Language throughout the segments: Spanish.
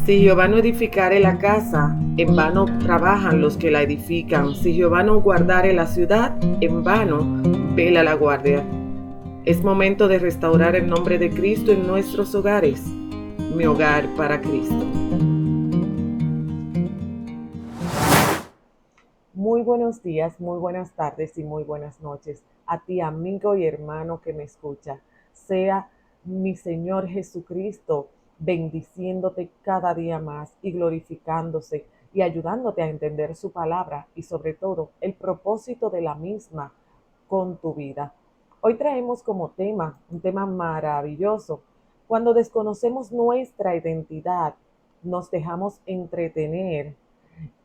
Si Jehová no edificare la casa, en vano trabajan los que la edifican. Si Jehová no guardare la ciudad, en vano vela la guardia. Es momento de restaurar el nombre de Cristo en nuestros hogares. Mi hogar para Cristo. Muy buenos días, muy buenas tardes y muy buenas noches a ti, amigo y hermano que me escucha. Sea mi Señor Jesucristo bendiciéndote cada día más y glorificándose y ayudándote a entender su palabra y sobre todo el propósito de la misma con tu vida. Hoy traemos como tema un tema maravilloso. Cuando desconocemos nuestra identidad, nos dejamos entretener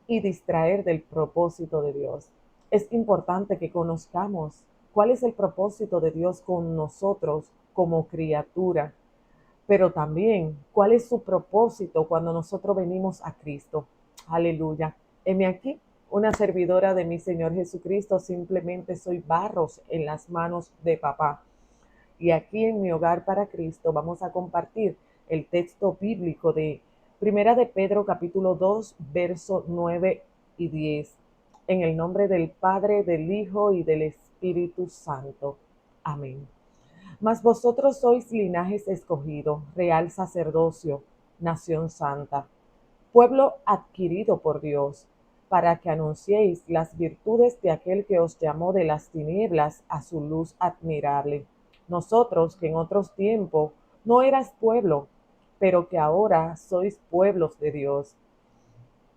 y distraer del propósito de Dios. Es importante que conozcamos cuál es el propósito de Dios con nosotros como criatura, pero también cuál es su propósito cuando nosotros venimos a Cristo. Aleluya. Heme aquí, una servidora de mi Señor Jesucristo, simplemente soy barros en las manos de papá. Y aquí en mi hogar para Cristo vamos a compartir el texto bíblico de Primera de Pedro capítulo 2, verso 9 y 10. En el nombre del Padre, del Hijo y del Espíritu Santo. Amén. Mas vosotros sois linajes escogido, real sacerdocio, nación santa, pueblo adquirido por Dios, para que anunciéis las virtudes de aquel que os llamó de las tinieblas a su luz admirable. Nosotros, que en otros tiempos no eras pueblo, pero que ahora sois pueblos de Dios,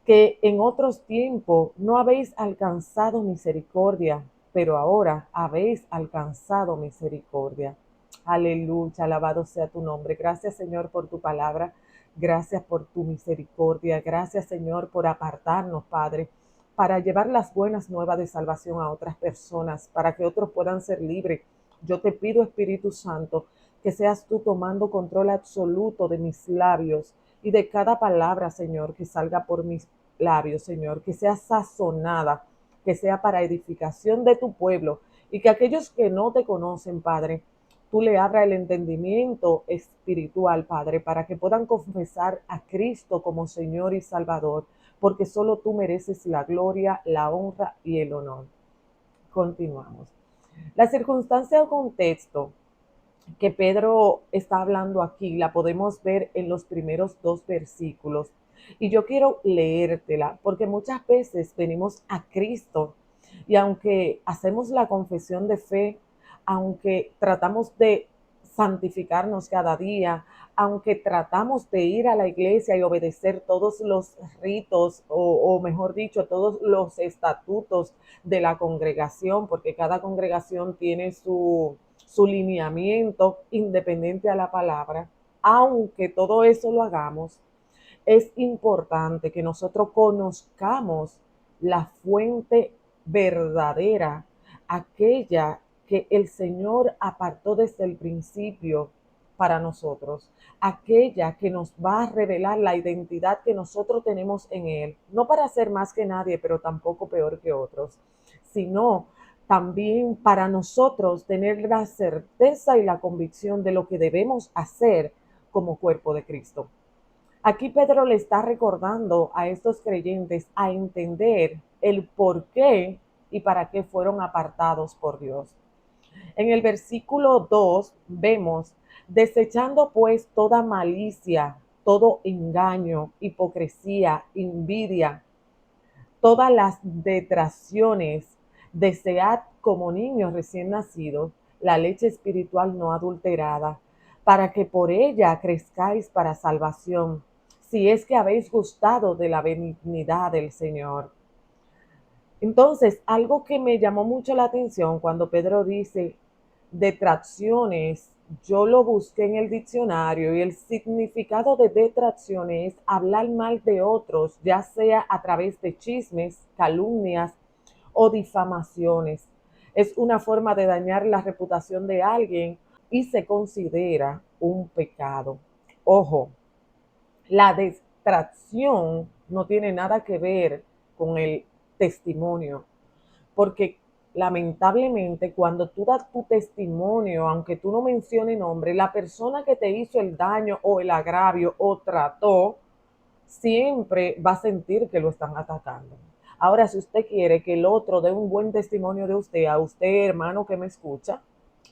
que en otros tiempos no habéis alcanzado misericordia, pero ahora habéis alcanzado misericordia. Aleluya, alabado sea tu nombre. Gracias, Señor, por tu palabra. Gracias por tu misericordia. Gracias, Señor, por apartarnos, Padre, para llevar las buenas nuevas de salvación a otras personas, para que otros puedan ser libres. Yo te pido, Espíritu Santo, que seas tú tomando control absoluto de mis labios y de cada palabra, Señor, que salga por mis labios, Señor, que sea sazonada, que sea para edificación de tu pueblo y que aquellos que no te conocen, Padre, tú le abras el entendimiento espiritual, Padre, para que puedan confesar a Cristo como Señor y Salvador, porque solo tú mereces la gloria, la honra y el honor. Continuamos. La circunstancia o contexto que Pedro está hablando aquí la podemos ver en los primeros dos versículos. Y yo quiero leértela porque muchas veces venimos a Cristo y aunque hacemos la confesión de fe, aunque tratamos de santificarnos cada día, aunque tratamos de ir a la iglesia y obedecer todos los ritos o mejor dicho, todos los estatutos de la congregación, porque cada congregación tiene su lineamiento independiente a la palabra, aunque todo eso lo hagamos, es importante que nosotros conozcamos la fuente verdadera, aquella que el Señor apartó desde el principio para nosotros, aquella que nos va a revelar la identidad que nosotros tenemos en Él, no para ser más que nadie, pero tampoco peor que otros, sino también para nosotros tener la certeza y la convicción de lo que debemos hacer como cuerpo de Cristo. Aquí Pedro le está recordando a estos creyentes a entender el por qué y para qué fueron apartados por Dios. En el versículo 2 vemos, desechando pues toda malicia, todo engaño, hipocresía, envidia, todas las detracciones, desead como niños recién nacidos la leche espiritual no adulterada, para que por ella crezcáis para salvación, si es que habéis gustado de la benignidad del Señor. Entonces, algo que me llamó mucho la atención cuando Pedro dice detracciones, yo lo busqué en el diccionario y el significado de detracciones es hablar mal de otros, ya sea a través de chismes, calumnias o difamaciones. Es una forma de dañar la reputación de alguien y se considera un pecado. Ojo, la distracción no tiene nada que ver con el testimonio, porque lamentablemente cuando tú das tu testimonio, aunque tú no menciones nombre, la persona que te hizo el daño o el agravio o trató, siempre va a sentir que lo están atacando. Ahora, si usted quiere que el otro dé un buen testimonio de usted, a usted, hermano que me escucha,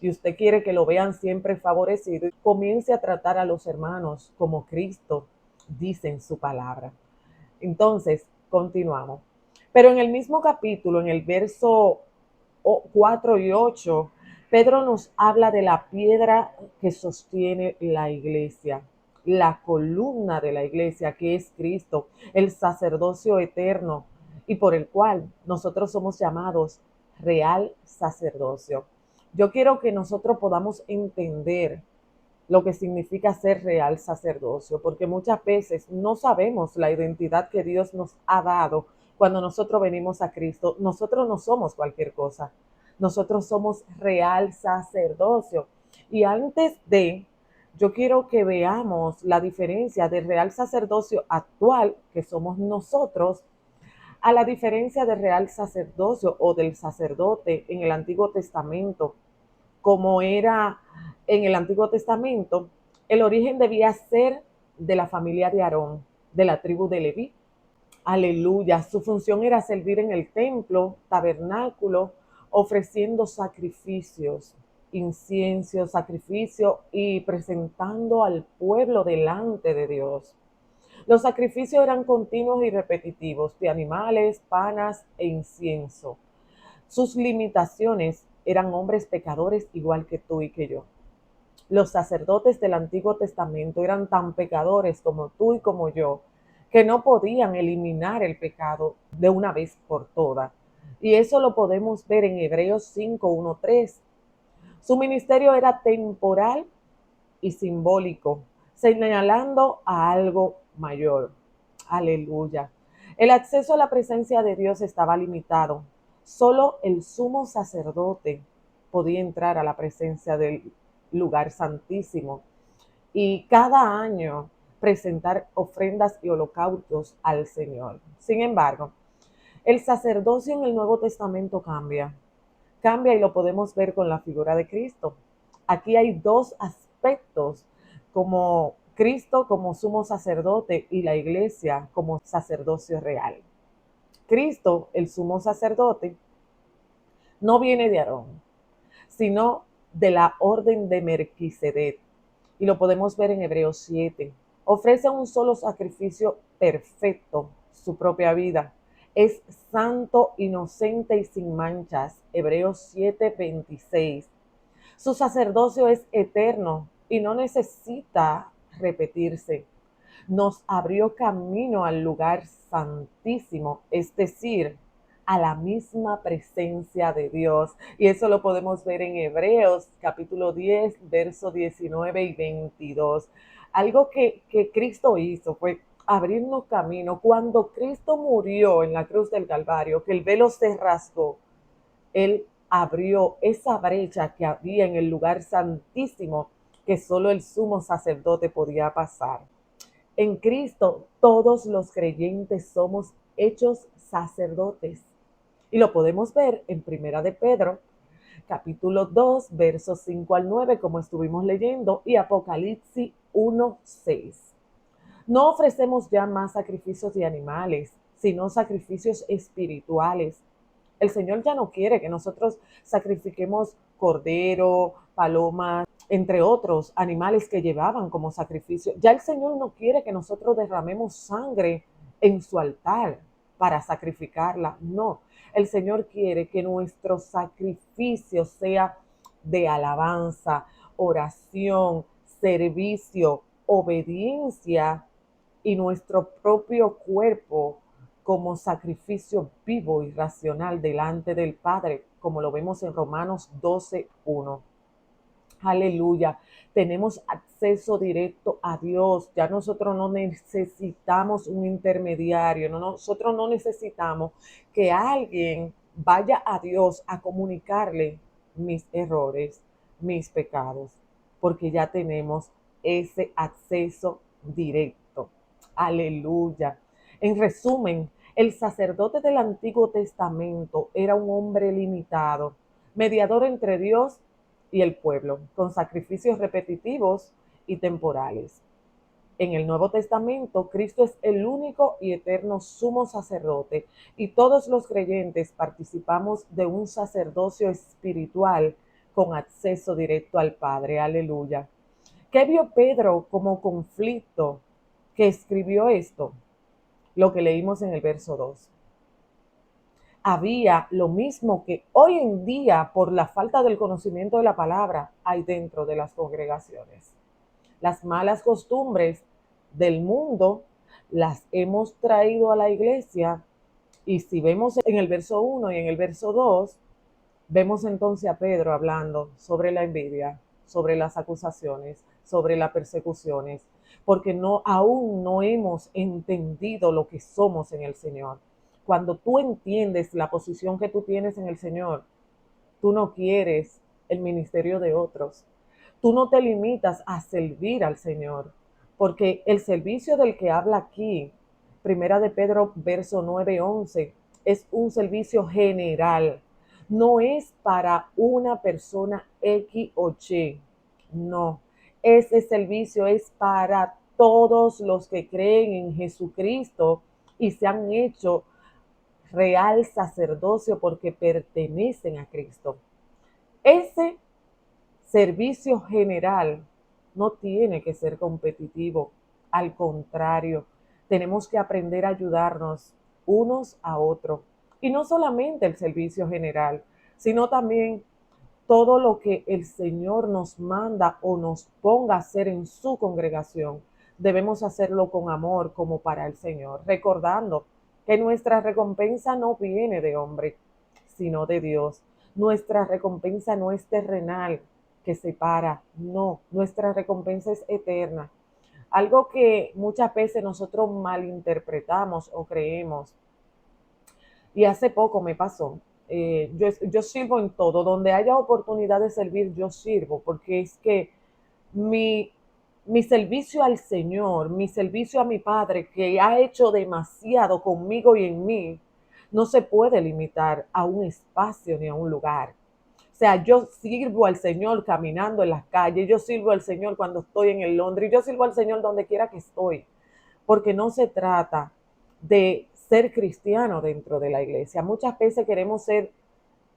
y usted quiere que lo vean siempre favorecido, comience a tratar a los hermanos como Cristo dice en su palabra. Entonces, continuamos. Pero en el mismo capítulo, en el verso 4 y 8, Pedro nos habla de la piedra que sostiene la iglesia, la columna de la iglesia, que es Cristo, el sacerdocio eterno y por el cual nosotros somos llamados real sacerdocio. Yo quiero que nosotros podamos entender lo que significa ser real sacerdocio, porque muchas veces no sabemos la identidad que Dios nos ha dado cuando nosotros venimos a Cristo. Nosotros no somos cualquier cosa, nosotros somos real sacerdocio. Y antes de, yo quiero que veamos la diferencia del real sacerdocio actual, que somos nosotros, a la diferencia del real sacerdocio o del sacerdote en el Antiguo Testamento. Como era en el Antiguo Testamento, el origen debía ser de la familia de Aarón, de la tribu de Leví. Aleluya. Su función era servir en el templo, tabernáculo, ofreciendo sacrificios, incienso, sacrificio y presentando al pueblo delante de Dios. Los sacrificios eran continuos y repetitivos de animales, panas e incienso. Sus limitaciones eran hombres pecadores igual que tú y que yo. Los sacerdotes del Antiguo Testamento eran tan pecadores como tú y como yo, que no podían eliminar el pecado de una vez por todas. Y eso lo podemos ver en Hebreos 5, 1, 3. Su ministerio era temporal y simbólico, señalando a algo mayor. Aleluya. El acceso a la presencia de Dios estaba limitado. Solo el sumo sacerdote podía entrar a la presencia del lugar santísimo y cada año presentar ofrendas y holocaustos al Señor. Sin embargo, el sacerdocio en el Nuevo Testamento cambia y lo podemos ver con la figura de Cristo. Aquí hay dos aspectos, como Cristo como sumo sacerdote y la iglesia como sacerdocio real. Cristo, el sumo sacerdote, no viene de Aarón, sino de la orden de Melquisedec. Y lo podemos ver en Hebreos 7. Ofrece un solo sacrificio perfecto, su propia vida. Es santo, inocente y sin manchas. Hebreos 7:26. Su sacerdocio es eterno y no necesita repetirse. Nos abrió camino al lugar santísimo, es decir, a la misma presencia de Dios. Y eso lo podemos ver en Hebreos capítulo 10, verso 19 y 22. Algo que Cristo hizo fue abrirnos camino. Cuando Cristo murió en la cruz del Calvario, que el velo se rasgó, Él abrió esa brecha que había en el lugar santísimo que solo el sumo sacerdote podía pasar. En Cristo todos los creyentes somos hechos sacerdotes. Y lo podemos ver en Primera de Pedro, capítulo 2, versos 5 al 9, como estuvimos leyendo, y Apocalipsis 1, 6. No ofrecemos ya más sacrificios de animales, sino sacrificios espirituales. El Señor ya no quiere que nosotros sacrifiquemos cordero, palomas, entre otros animales que llevaban como sacrificio. Ya el Señor no quiere que nosotros derramemos sangre en su altar para sacrificarla. No, el Señor quiere que nuestro sacrificio sea de alabanza, oración, servicio, obediencia y nuestro propio cuerpo como sacrificio vivo y racional delante del Padre, como lo vemos en Romanos 12:1. Aleluya. Tenemos acceso directo a Dios. Ya nosotros no necesitamos un intermediario. Nosotros no necesitamos que alguien vaya a Dios a comunicarle mis errores, mis pecados, porque ya tenemos ese acceso directo. Aleluya. En resumen, el sacerdote del Antiguo Testamento era un hombre limitado, mediador entre Dios y el pueblo, con sacrificios repetitivos y temporales. En el Nuevo Testamento, Cristo es el único y eterno sumo sacerdote y todos los creyentes participamos de un sacerdocio espiritual con acceso directo al Padre. Aleluya. ¿Qué vio Pedro como conflicto que escribió esto? Lo que leímos en el verso 2. Había lo mismo que hoy en día, por la falta del conocimiento de la palabra, hay dentro de las congregaciones. Las malas costumbres del mundo las hemos traído a la iglesia, y si vemos en el verso 1 y en el verso 2, vemos entonces a Pedro hablando sobre la envidia, sobre las acusaciones, sobre las persecuciones, porque aún no hemos entendido lo que somos en el Señor. Cuando tú entiendes la posición que tú tienes en el Señor, tú no quieres el ministerio de otros. Tú no te limitas a servir al Señor, porque el servicio del que habla aquí, Primera de Pedro, verso 9-11, es un servicio general. No es para una persona X o Y. No. Ese servicio es para todos los que creen en Jesucristo y se han hecho real sacerdocio porque pertenecen a Cristo. Ese servicio general no tiene que ser competitivo, al contrario, tenemos que aprender a ayudarnos unos a otros. Y no solamente el servicio general, sino también todo lo que el Señor nos manda o nos ponga a hacer en su congregación. Debemos hacerlo con amor como para el Señor, recordando que nuestra recompensa no viene de hombre, sino de Dios. Nuestra recompensa no es terrenal, que se para, no, nuestra recompensa es eterna. Algo que muchas veces nosotros malinterpretamos o creemos, y hace poco me pasó. Yo sirvo en todo, donde haya oportunidad de servir, yo sirvo, porque es que mi, mi servicio al Señor, mi servicio a mi Padre, que ha hecho demasiado conmigo y en mí, no se puede limitar a un espacio ni a un lugar. O sea, yo sirvo al Señor caminando en las calles, yo sirvo al Señor cuando estoy en el Londres, yo sirvo al Señor donde quiera que estoy, porque no se trata de ser cristiano dentro de la iglesia. Muchas veces queremos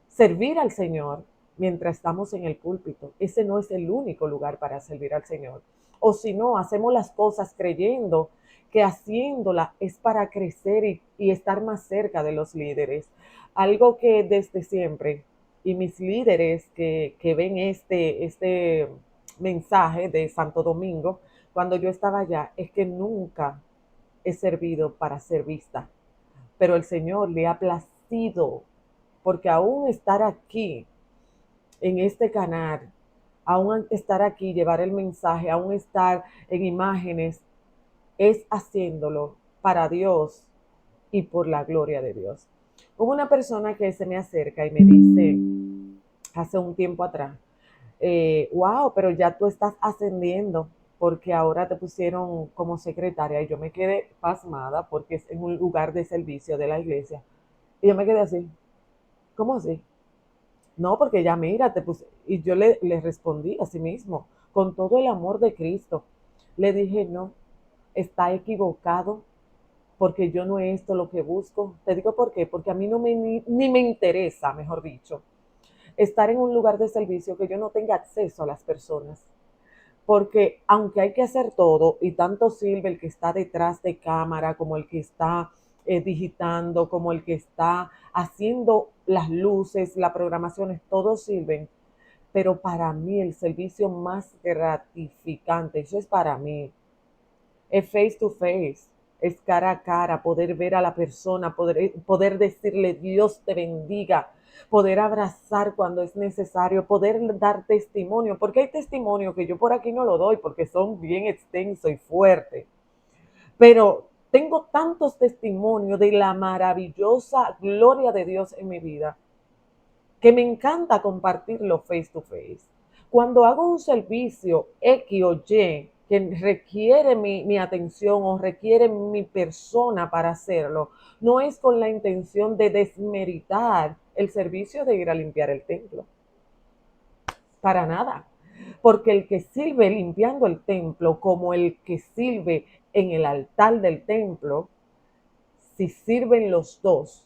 servir al Señor mientras estamos en el púlpito. Ese no es el único lugar para servir al Señor. O si no, hacemos las cosas creyendo que haciéndola es para crecer y estar más cerca de los líderes. Algo que desde siempre, y mis líderes que ven este mensaje de Santo Domingo, cuando yo estaba allá, es que nunca he servido para ser vista, pero el Señor le ha placido, porque aún estar aquí en este canal, aún estar aquí, llevar el mensaje, aún estar en imágenes, es haciéndolo para Dios y por la gloria de Dios. Hubo una persona que se me acerca y me dice hace un tiempo atrás, wow, pero ya tú estás ascendiendo porque ahora te pusieron como secretaria, y yo me quedé pasmada porque es en un lugar de servicio de la iglesia. Y yo me quedé así, ¿cómo así? No, porque ya mira, te puse, y yo le respondí a sí mismo, con todo el amor de Cristo. Le dije, no, está equivocado, porque yo no es esto lo que busco. Te digo por qué, porque a mí no ni me interesa, mejor dicho, estar en un lugar de servicio que yo no tenga acceso a las personas. Porque aunque hay que hacer todo, y tanto sirve el que está detrás de cámara, como el que está digitando, como el que está haciendo las luces, las programaciones, todos sirven. Pero para mí el servicio más gratificante, eso es para mí, es face to face, es cara a cara, poder ver a la persona, poder decirle Dios te bendiga, poder abrazar cuando es necesario, poder dar testimonio, porque hay testimonio que yo por aquí no lo doy porque son bien extensos y fuertes, pero tengo tantos testimonios de la maravillosa gloria de Dios en mi vida que me encanta compartirlo face to face. Cuando hago un servicio X o Y que requiere mi atención o requiere mi persona para hacerlo, no es con la intención de desmeritar el servicio de ir a limpiar el templo. Para nada. Porque el que sirve limpiando el templo, como el que sirve en el altar del templo, si sirven los dos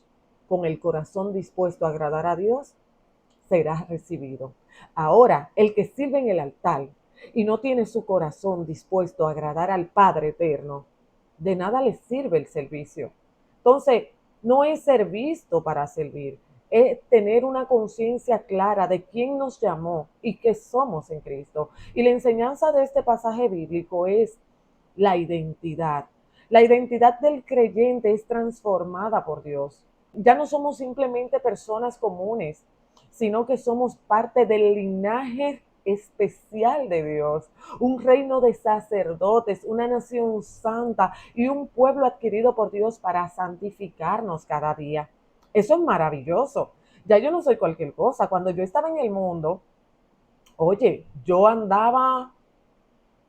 con el corazón dispuesto a agradar a Dios, será recibido. Ahora, el que sirve en el altar y no tiene su corazón dispuesto a agradar al Padre eterno, de nada le sirve el servicio. Entonces, no es ser visto para servir, es tener una conciencia clara de quién nos llamó y qué somos en Cristo. Y la enseñanza de este pasaje bíblico es la identidad. La identidad del creyente es transformada por Dios. Ya no somos simplemente personas comunes, sino que somos parte del linaje especial de Dios, un reino de sacerdotes, una nación santa y un pueblo adquirido por Dios para santificarnos cada día. Eso es maravilloso. Ya yo no soy cualquier cosa. Cuando yo estaba en el mundo, oye, yo andaba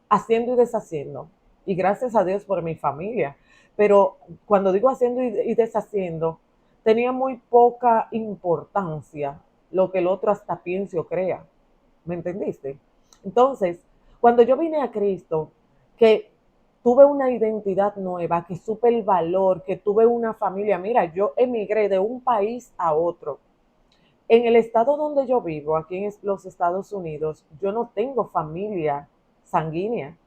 haciendo y deshaciendo. Y gracias a Dios por mi familia. Pero cuando digo haciendo y deshaciendo, tenía muy poca importancia lo que el otro hasta piense o crea. ¿Me entendiste? Entonces, cuando yo vine a Cristo, que tuve una identidad nueva, que supe el valor, que tuve una familia, mira, yo emigré de un país a otro. En el estado donde yo vivo, aquí en los Estados Unidos, yo no tengo familia sanguínea.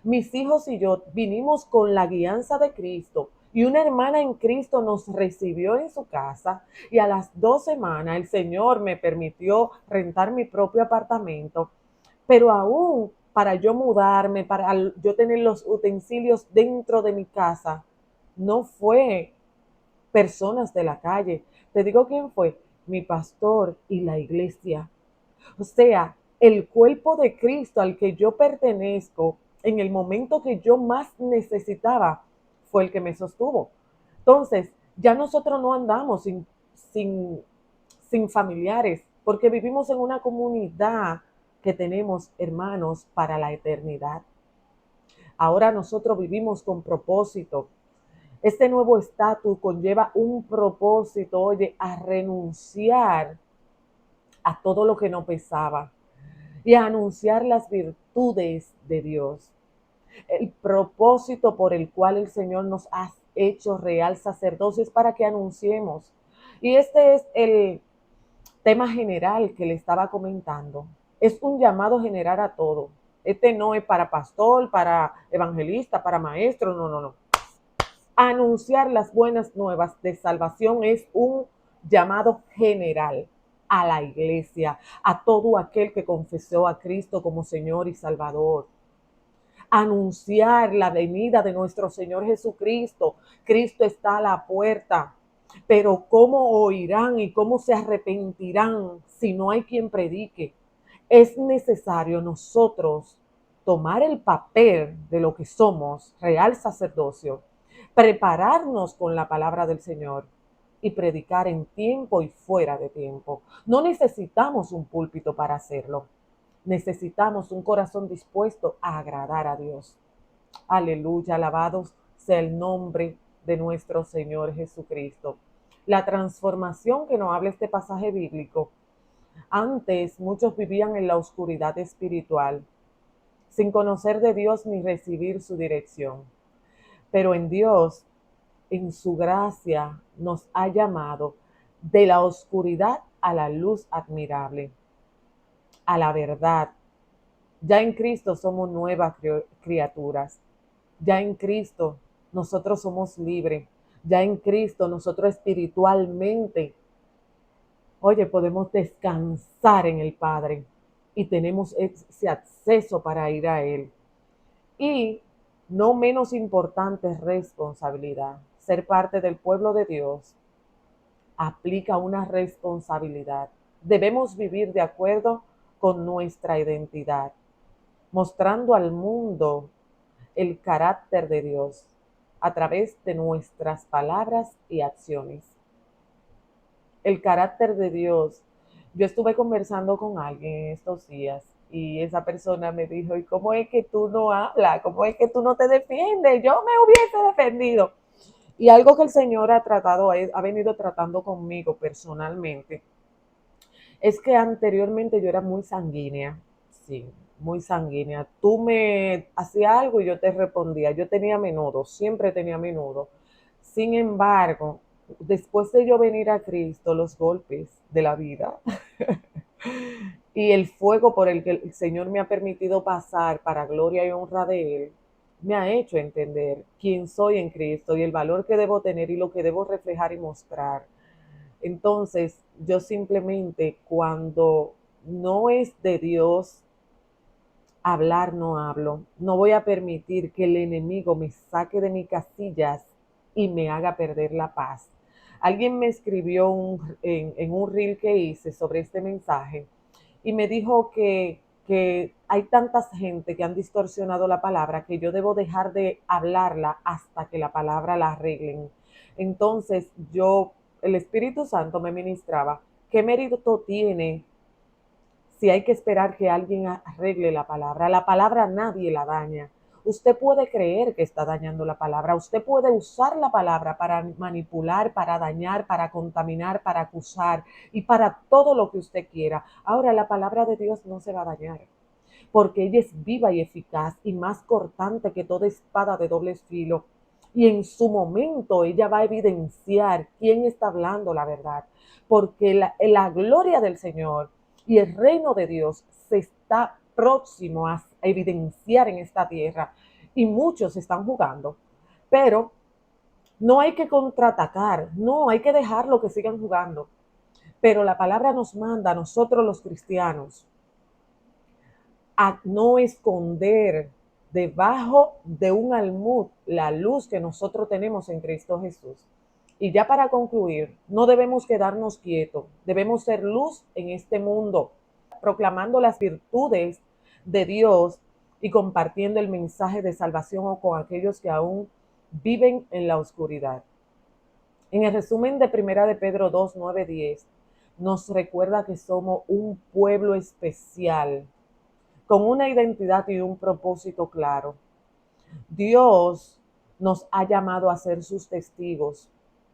Mis hijos y yo vinimos con la guianza de Cristo y una hermana en Cristo nos recibió en su casa y a las 2 semanas el Señor me permitió rentar mi propio apartamento, pero aún para yo mudarme, para yo tener los utensilios dentro de mi casa, no fue personas de la calle. Te digo quién fue, mi pastor y la iglesia. O sea, el cuerpo de Cristo al que yo pertenezco, en el momento que yo más necesitaba, fue el que me sostuvo. Entonces, ya nosotros no andamos sin, sin familiares, porque vivimos en una comunidad que tenemos hermanos para la eternidad. Ahora nosotros vivimos con propósito. Este nuevo estatus conlleva un propósito, oye, a renunciar a todo lo que no pesaba y a anunciar las virtudes de Dios. El propósito por el cual el Señor nos ha hecho real sacerdocio es para que anunciemos. Y este es el tema general que le estaba comentando. Es un llamado general a todo. Este no es para pastor, para evangelista, para maestro, no, no, no. Anunciar las buenas nuevas de salvación es un llamado general a la iglesia, a todo aquel que confesó a Cristo como Señor y Salvador. Anunciar la venida de nuestro Señor Jesucristo. Cristo está a la puerta. Pero ¿cómo oirán y cómo se arrepentirán si no hay quien predique? Es necesario nosotros tomar el papel de lo que somos, real sacerdocio, prepararnos con la palabra del Señor y predicar en tiempo y fuera de tiempo. No necesitamos un púlpito para hacerlo. Necesitamos un corazón dispuesto a agradar a Dios. Aleluya, alabado sea el nombre de nuestro Señor Jesucristo. La transformación que nos habla este pasaje bíblico. Antes muchos vivían en la oscuridad espiritual, sin conocer de Dios ni recibir su dirección. Pero en Dios, en su gracia, nos ha llamado de la oscuridad a la luz admirable, a la verdad. Ya en Cristo somos nuevas criaturas. Ya en Cristo nosotros somos libres. Ya en Cristo nosotros espiritualmente, oye, podemos descansar en el Padre y tenemos ese acceso para ir a Él. Y no menos importante responsabilidad. Ser parte del pueblo de Dios aplica una responsabilidad. Debemos vivir de acuerdo con nuestra identidad, mostrando al mundo el carácter de Dios a través de nuestras palabras y acciones. El carácter de Dios. Yo estuve conversando con alguien estos días y esa persona me dijo, ¿y cómo es que tú no hablas? ¿Cómo es que tú no te defiendes? Yo me hubiese defendido. Y algo que el Señor ha tratado, ha venido tratando conmigo personalmente, es que anteriormente yo era muy sanguínea, así, muy sanguínea. Tú me hacías algo y yo te respondía. Yo tenía menudo, siempre tenía menudo. Sin embargo, después de yo venir a Cristo, los golpes de la vida y el fuego por el que el Señor me ha permitido pasar para gloria y honra de Él, me ha hecho entender quién soy en Cristo y el valor que debo tener y lo que debo reflejar y mostrar. Entonces, yo simplemente cuando no es de Dios hablar, no hablo. No voy a permitir que el enemigo me saque de mis casillas y me haga perder la paz. Alguien me escribió en un reel que hice sobre este mensaje y me dijo que hay tanta gente que han distorsionado la palabra que yo debo dejar de hablarla hasta que la palabra la arreglen. Entonces el Espíritu Santo me ministraba, ¿qué mérito tiene si hay que esperar que alguien arregle la palabra? La palabra nadie la daña. Usted puede creer que está dañando la palabra, usted puede usar la palabra para manipular, para dañar, para contaminar, para acusar y para todo lo que usted quiera. Ahora, la palabra de Dios no se va a dañar, porque ella es viva y eficaz y más cortante que toda espada de doble filo. Y en su momento ella va a evidenciar quién está hablando la verdad, porque la gloria del Señor y el reino de Dios se está próximo a evidenciar en esta tierra y muchos están jugando, pero no hay que contraatacar, no hay que dejarlo que sigan jugando, pero la palabra nos manda a nosotros los cristianos a no esconder debajo de un almud la luz que nosotros tenemos en Cristo Jesús. Y ya para concluir, no debemos quedarnos quietos, debemos ser luz en este mundo, proclamando las virtudes de Dios y compartiendo el mensaje de salvación con aquellos que aún viven en la oscuridad. En el resumen de Primera de Pedro 2, 9, 10, nos recuerda que somos un pueblo especial, con una identidad y un propósito claro. Dios nos ha llamado a ser sus testigos,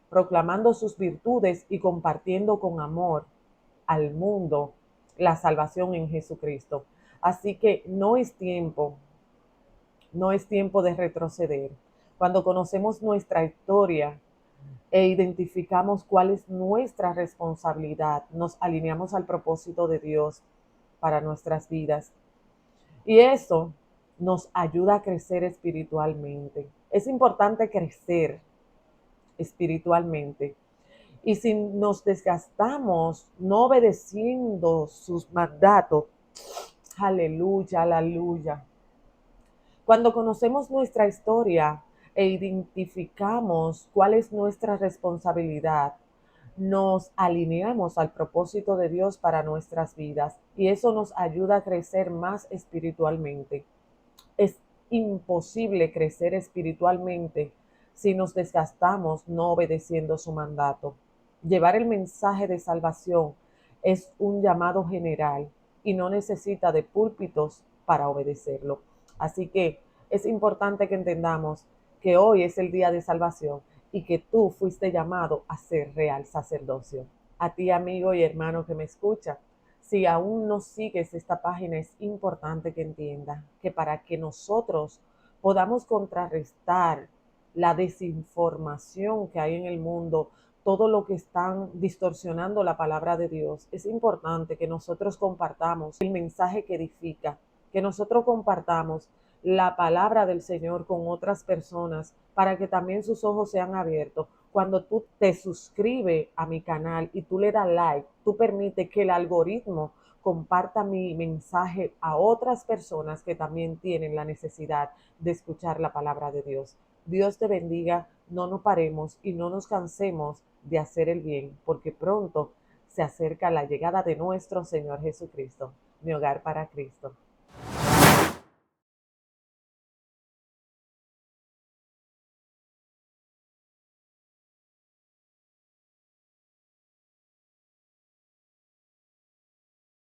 proclamando sus virtudes y compartiendo con amor al mundo la salvación en Jesucristo. Así que no es tiempo de retroceder. Cuando conocemos nuestra historia e identificamos cuál es nuestra responsabilidad, nos alineamos al propósito de Dios para nuestras vidas. Y eso nos ayuda a crecer espiritualmente. Es importante crecer espiritualmente. Y si nos desgastamos no obedeciendo sus mandatos, aleluya, aleluya. Cuando conocemos nuestra historia e identificamos cuál es nuestra responsabilidad, nos alineamos al propósito de Dios para nuestras vidas y eso nos ayuda a crecer más espiritualmente. Es imposible crecer espiritualmente si nos desgastamos no obedeciendo su mandato. Llevar el mensaje de salvación es un llamado general y no necesita de púlpitos para obedecerlo. Así que es importante que entendamos que hoy es el día de salvación y que tú fuiste llamado a ser real sacerdocio. A ti, amigo y hermano que me escucha, si aún no sigues esta página, es importante que entiendas que para que nosotros podamos contrarrestar la desinformación que hay en el mundo, todo lo que están distorsionando la palabra de Dios, es importante que nosotros compartamos el mensaje que edifica, que nosotros compartamos la palabra del Señor con otras personas para que también sus ojos sean abiertos. Cuando tú te suscribes a mi canal y tú le das like, tú permites que el algoritmo comparta mi mensaje a otras personas que también tienen la necesidad de escuchar la palabra de Dios. Dios te bendiga, no nos paremos y no nos cansemos de hacer el bien, porque pronto se acerca la llegada de nuestro Señor Jesucristo. Mi hogar para Cristo.